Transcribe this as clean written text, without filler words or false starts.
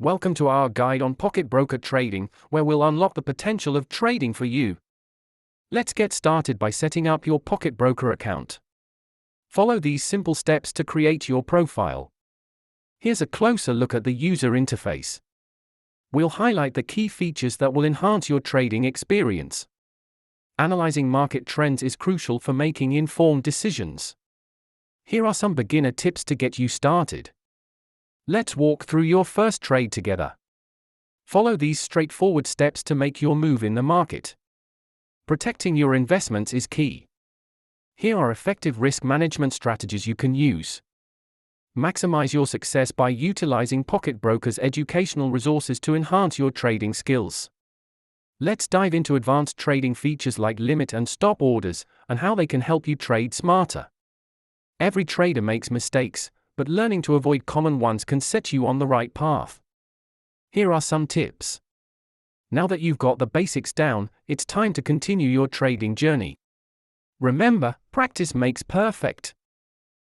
Welcome to our guide on pocket broker trading, where we'll unlock the potential of trading for you. Let's get started by setting up your pocket broker account. Follow these simple steps to create your profile. Here's a closer look at the user interface. We'll highlight the key features that will enhance your trading experience. Analyzing market trends is crucial for making informed decisions. Here are some beginner tips to get you started. Let's walk through your first trade together. Follow these straightforward steps to make your move in the market. Protecting your investments is key. Here are effective risk management strategies you can use. Maximize your success by utilizing Pocket Broker's educational resources to enhance your trading skills. Let's dive into advanced trading features like limit and stop orders and how they can help you trade smarter. Every trader makes mistakes, but learning to avoid common ones can set you on the right path. Here are some tips. Now that you've got the basics down, it's time to continue your trading journey. Remember, practice makes perfect.